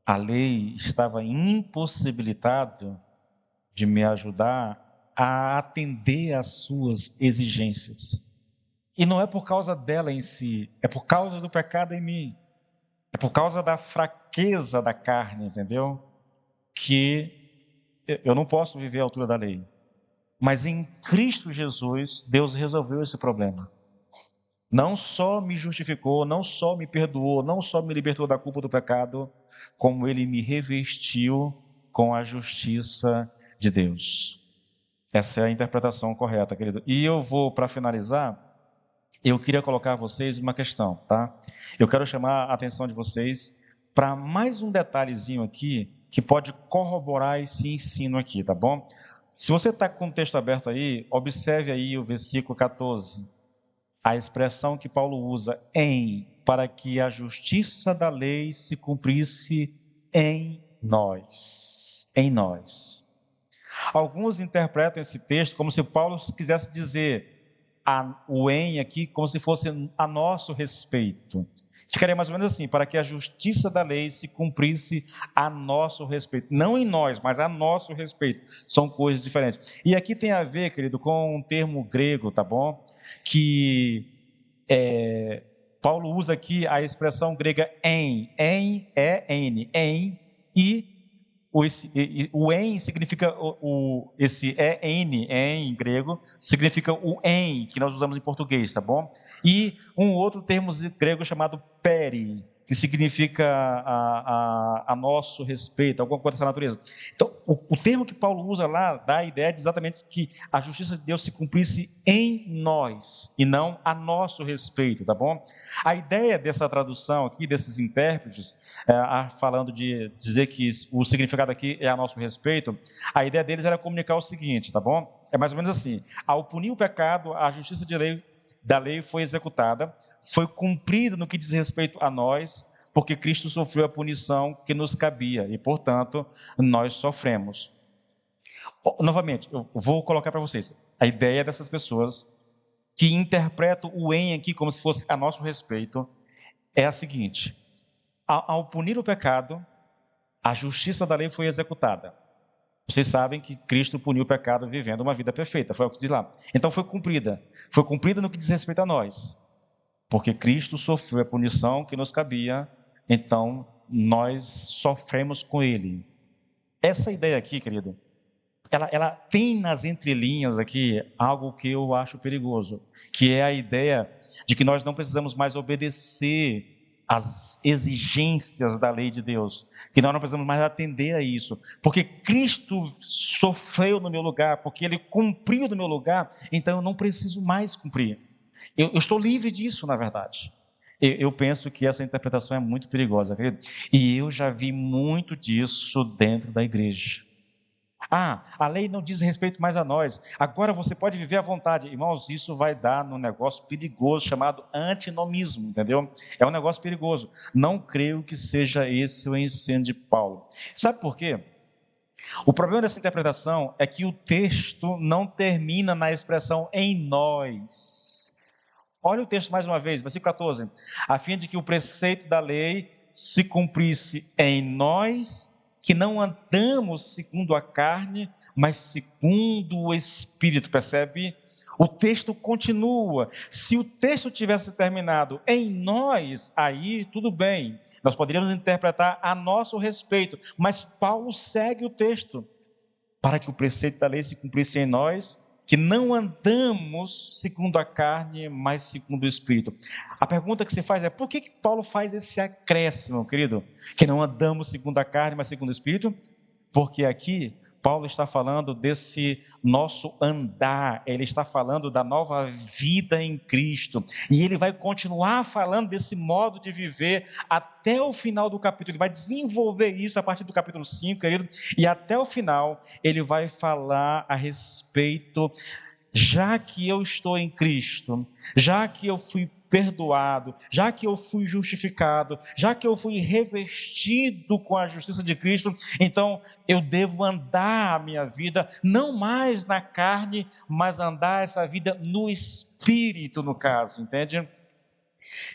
A lei estava impossibilitada de me ajudar a atender às suas exigências. E não é por causa dela em si, é por causa do pecado em mim. É por causa da fraqueza da carne, entendeu? Que eu não posso viver à altura da lei. Mas em Cristo Jesus, Deus resolveu esse problema. Não só me justificou, não só me perdoou, não só me libertou da culpa do pecado, como Ele me revestiu com a justiça de Deus. Essa é a interpretação correta, querido. E eu vou, para finalizar, eu queria colocar a vocês uma questão, tá? Eu quero chamar a atenção de vocês para mais um detalhezinho aqui, que pode corroborar esse ensino aqui, tá bom? Se você está com o texto aberto aí, observe aí o versículo 14. A expressão que Paulo usa, para que a justiça da lei se cumprisse em nós. Em nós. Alguns interpretam esse texto como se Paulo quisesse dizer o aqui como se fosse a nosso respeito. Ficaria mais ou menos assim, para que a justiça da lei se cumprisse a nosso respeito. Não em nós, mas a nosso respeito. São coisas diferentes. E aqui tem a ver, querido, com um termo grego, tá bom? Que Paulo usa aqui a expressão grega em é N, e o em significa, esse N em grego, significa o em, que nós usamos em português, tá bom? E um outro termo grego chamado peri, que significa a nosso respeito, alguma coisa dessa natureza. Então, o termo que Paulo usa lá dá a ideia de exatamente que a justiça de Deus se cumprisse em nós e não a nosso respeito, tá bom? A ideia dessa tradução aqui, desses intérpretes, falando de dizer que o significado aqui é a nosso respeito, a ideia deles era comunicar o seguinte, tá bom? É mais ou menos assim: ao punir o pecado, a justiça da lei foi executada, foi cumprida no que diz respeito a nós, porque Cristo sofreu a punição que nos cabia e, portanto, nós sofremos. Novamente, eu vou colocar para vocês a ideia dessas pessoas que interpretam o em aqui como se fosse a nosso respeito é a seguinte: ao punir o pecado, a justiça da lei foi executada. Vocês sabem que Cristo puniu o pecado vivendo uma vida perfeita, foi o que diz lá. Então foi cumprida no que diz respeito a nós, porque Cristo sofreu a punição que nos cabia, então nós sofremos com Ele. Essa ideia aqui, querido, ela tem nas entrelinhas aqui algo que eu acho perigoso, que é a ideia de que nós não precisamos mais obedecer as exigências da lei de Deus, que nós não precisamos mais atender a isso, porque Cristo sofreu no meu lugar, porque Ele cumpriu no meu lugar, então eu não preciso mais cumprir. Eu estou livre disso, na verdade. Eu penso que essa interpretação é muito perigosa, querido, e eu já vi muito disso dentro da igreja. A lei não diz respeito mais a nós. Agora você pode viver à vontade. Irmãos, isso vai dar num negócio perigoso chamado antinomismo, entendeu? É um negócio perigoso. Não creio que seja esse o ensino de Paulo. Sabe por quê? O problema dessa interpretação é que o texto não termina na expressão em nós. Olha o texto mais uma vez, versículo 14. A fim de que o preceito da lei se cumprisse em nós, que não andamos segundo a carne, mas segundo o Espírito, percebe? O texto continua. Se o texto tivesse terminado em nós, aí tudo bem, nós poderíamos interpretar a nosso respeito, mas Paulo segue o texto, para que o preceito da lei se cumprisse em nós, que não andamos segundo a carne, mas segundo o Espírito. A pergunta que se faz é, por que Paulo faz esse acréscimo, querido? Que não andamos segundo a carne, mas segundo o Espírito? Porque aqui Paulo está falando desse nosso andar, ele está falando da nova vida em Cristo, e ele vai continuar falando desse modo de viver até o final do capítulo. Ele vai desenvolver isso a partir do capítulo 5, querido, e até o final ele vai falar a respeito, já que eu estou em Cristo, já que eu fui perdoado, já que eu fui justificado, já que eu fui revestido com a justiça de Cristo, então eu devo andar a minha vida, não mais na carne, mas andar essa vida no Espírito, no caso, entende?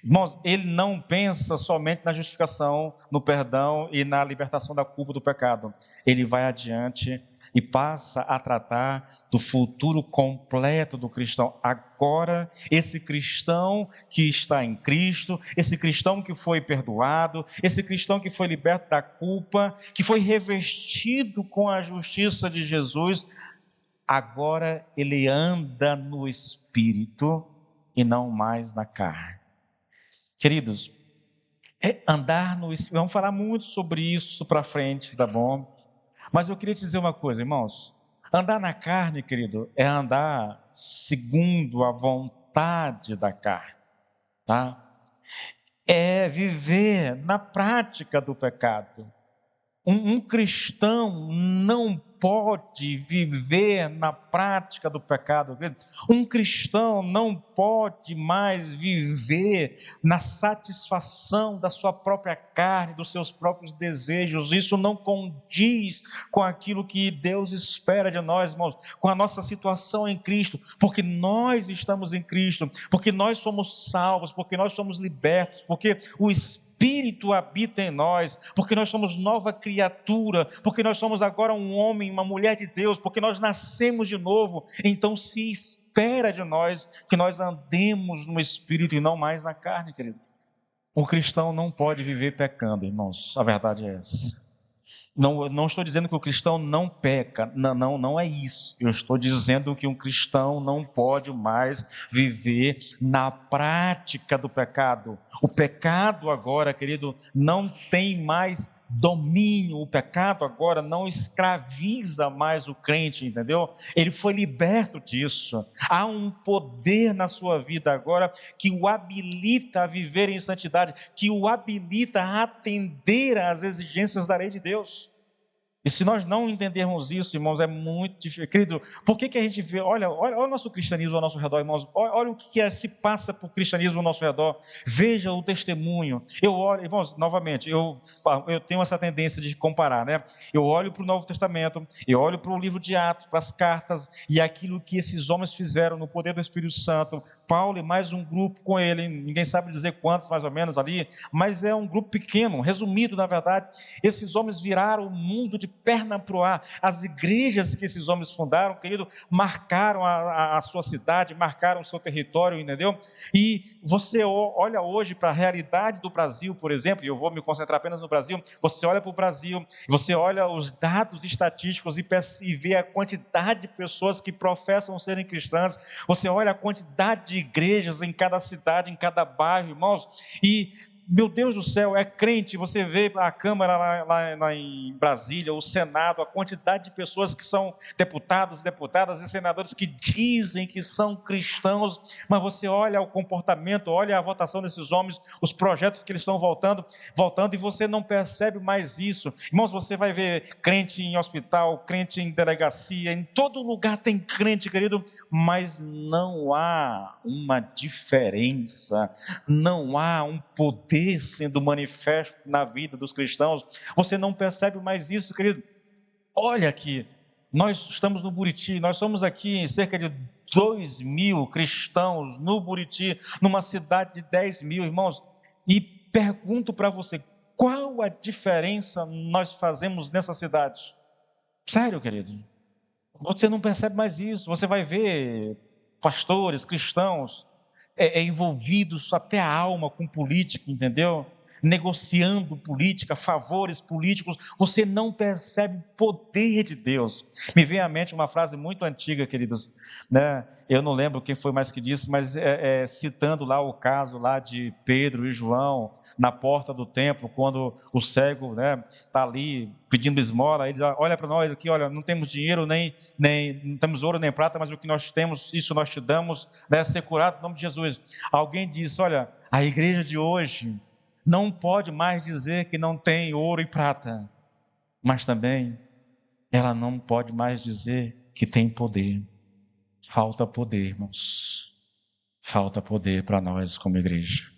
Irmãos, ele não pensa somente na justificação, no perdão e na libertação da culpa do pecado. Ele vai adiante e passa a tratar do futuro completo do cristão. Agora, esse cristão que está em Cristo, esse cristão que foi perdoado, esse cristão que foi liberto da culpa, que foi revestido com a justiça de Jesus, agora ele anda no Espírito e não mais na carne. Queridos, andar no Espírito, vamos falar muito sobre isso para frente, tá bom? Mas eu queria te dizer uma coisa, irmãos. Andar na carne, querido, é andar segundo a vontade da carne, tá? É viver na prática do pecado. Um cristão não pode viver na prática do pecado. Um cristão não pode mais viver na satisfação da sua própria carne, dos seus próprios desejos. Isso não condiz com aquilo que Deus espera de nós, irmãos, com a nossa situação em Cristo, porque nós estamos em Cristo, porque nós somos salvos, porque nós somos libertos, porque o Espírito habita em nós, porque nós somos nova criatura, porque nós somos agora um homem, uma mulher de Deus, porque nós nascemos de novo. Então se espera de nós que nós andemos no Espírito e não mais na carne, querido. O cristão não pode viver pecando, irmãos, a verdade é essa. Não estou dizendo que o cristão não peca, não é isso. Eu estou dizendo que um cristão não pode mais viver na prática do pecado. O pecado agora, querido, não tem mais domínio. O pecado agora não escraviza mais o crente, entendeu? Ele foi liberto disso. Há um poder na sua vida agora que o habilita a viver em santidade, que o habilita a atender às exigências da lei de Deus. E se nós não entendermos isso, irmãos, é muito difícil. Querido, por que a gente vê, olha o nosso cristianismo ao nosso redor, irmãos, olha o que se passa por cristianismo ao nosso redor, veja o testemunho. Eu olho, irmãos, novamente, eu tenho essa tendência de comparar, né? Eu olho para o Novo Testamento, eu olho para o livro de Atos, para as cartas, e aquilo que esses homens fizeram no poder do Espírito Santo, Paulo e mais um grupo com ele, ninguém sabe dizer quantos mais ou menos ali, mas é um grupo pequeno, resumido na verdade, esses homens viraram o mundo de perna para o ar. As igrejas que esses homens fundaram, querido, marcaram a sua cidade, marcaram o seu território, entendeu? E você olha hoje para a realidade do Brasil, por exemplo, e eu vou me concentrar apenas no Brasil, você olha para o Brasil, você olha os dados estatísticos e vê a quantidade de pessoas que professam serem cristãs, você olha a quantidade de igrejas em cada cidade, em cada bairro, irmãos, e meu Deus do céu, é crente. Você vê a Câmara lá em Brasília, o Senado, a quantidade de pessoas que são deputados, deputadas e senadores que dizem que são cristãos, mas você olha o comportamento, olha a votação desses homens, os projetos que eles estão voltando, e você não percebe mais isso. Irmãos, você vai ver crente em hospital, crente em delegacia, em todo lugar tem crente, querido, mas não há uma diferença, não há um poder sendo manifesto na vida dos cristãos. Você não percebe mais isso, querido. Olha aqui, nós estamos no Buriti, nós somos aqui cerca de 2.000 cristãos no Buriti, numa cidade de 10.000, irmãos, e pergunto para você, qual a diferença nós fazemos nessa cidade? Sério, querido, você não percebe mais isso. Você vai ver pastores, cristãos, envolvidos até a alma com política, entendeu? Negociando política, favores políticos. Você não percebe o poder de Deus. Me vem à mente uma frase muito antiga, queridos, né? Eu não lembro quem foi mais que disse, mas citando lá o caso lá de Pedro e João na porta do templo, quando o cego, né, está ali pedindo esmola, ele olha para nós aqui, olha, não temos dinheiro nem não temos ouro nem prata, mas o que nós temos, isso nós te damos, né, ser curado em nome de Jesus. Alguém disse, olha, a igreja de hoje não pode mais dizer que não tem ouro e prata, mas também ela não pode mais dizer que tem poder. Falta poder, irmãos. Falta poder para nós como igreja.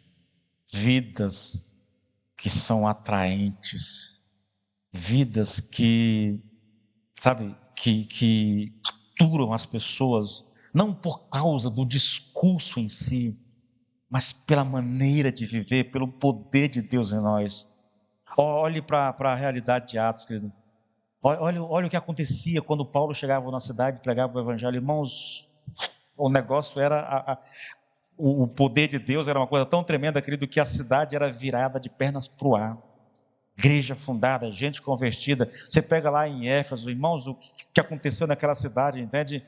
Vidas que são atraentes, vidas que, sabe, que capturam as pessoas, não por causa do discurso em si, mas pela maneira de viver, pelo poder de Deus em nós. Olhe para a realidade de Atos, querido. Olha o que acontecia quando Paulo chegava na cidade e pregava o evangelho. Irmãos, o negócio era, o poder de Deus era uma coisa tão tremenda, querido, que a cidade era virada de pernas para o ar. Igreja fundada, gente convertida. Você pega lá em Éfeso, irmãos, o que aconteceu naquela cidade, entende?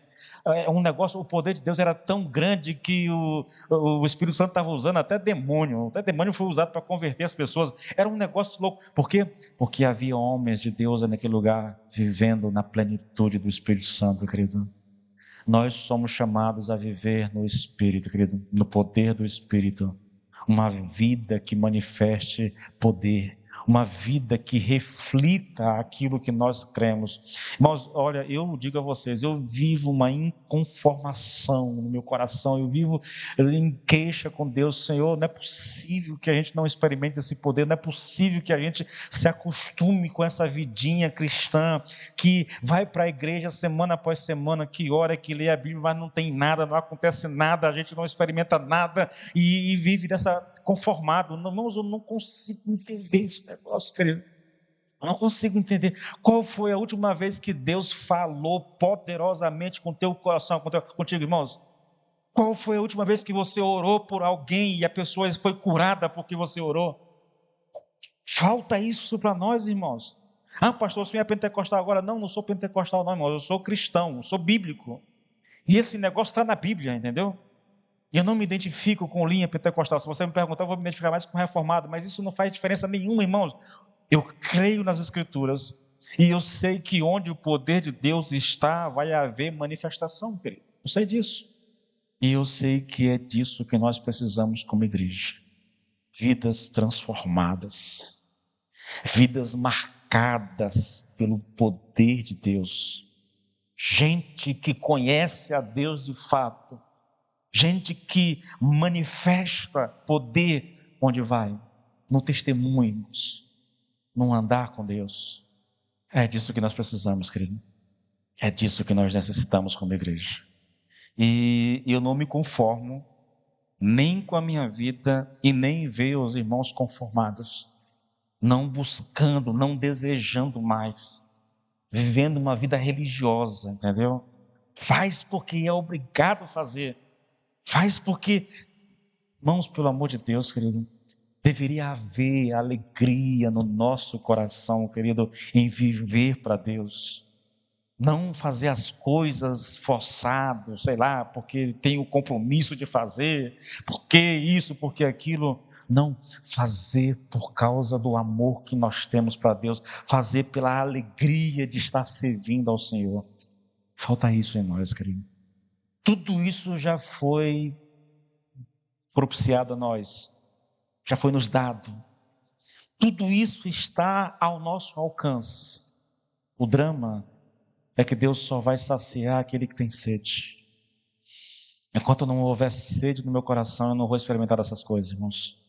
Um negócio, o poder de Deus era tão grande que o Espírito Santo estava usando até demônio foi usado para converter as pessoas. Era um negócio louco. Por quê? Porque havia homens de Deus naquele lugar, vivendo na plenitude do Espírito Santo, querido. Nós somos chamados a viver no Espírito, querido, no poder do Espírito. Uma vida que manifeste poder, uma vida que reflita aquilo que nós cremos. Irmãos, olha, eu digo a vocês, eu vivo uma inconformação no meu coração, eu vivo em queixa com Deus. Senhor, não é possível que a gente não experimente esse poder, não é possível que a gente se acostume com essa vidinha cristã, que vai para a igreja semana após semana, que ora, que lê a Bíblia, mas não tem nada, não acontece nada, a gente não experimenta nada e vive dessa conformado. Irmãos, eu não consigo entender esse negócio, querido. Eu não consigo entender. Qual foi a última vez que Deus falou poderosamente com o teu coração, contigo, irmãos? Qual foi a última vez que você orou por alguém e a pessoa foi curada porque você orou? Falta isso para nós, irmãos. Ah, pastor, o senhor é pentecostal agora? Não, não sou pentecostal não, irmãos. Eu sou cristão, eu sou bíblico. E esse negócio está na Bíblia, entendeu? E eu não me identifico com linha pentecostal. Se você me perguntar, eu vou me identificar mais com reformado, mas isso não faz diferença nenhuma, irmãos. Eu creio nas Escrituras e eu sei que onde o poder de Deus está, vai haver manifestação, querido. Eu sei disso. E eu sei que é disso que nós precisamos como igreja. Vidas transformadas, vidas marcadas pelo poder de Deus. Gente que conhece a Deus de fato. Gente que manifesta poder onde vai, no testemunho, no andar com Deus. É disso que nós precisamos, querido. É disso que nós necessitamos como igreja. E eu não me conformo nem com a minha vida e nem ver os irmãos conformados, não buscando, não desejando mais, vivendo uma vida religiosa, entendeu? Faz porque é obrigado a fazer. Faz porque, irmãos, pelo amor de Deus, querido, deveria haver alegria no nosso coração, querido, em viver para Deus. Não fazer as coisas forçado, sei lá, porque tem o compromisso de fazer, porque isso, porque aquilo. Não, fazer por causa do amor que nós temos para Deus, fazer pela alegria de estar servindo ao Senhor. Falta isso em nós, querido. Tudo isso já foi propiciado a nós, já foi nos dado. Tudo isso está ao nosso alcance. O drama é que Deus só vai saciar aquele que tem sede. Enquanto não houver sede no meu coração, eu não vou experimentar essas coisas, irmãos.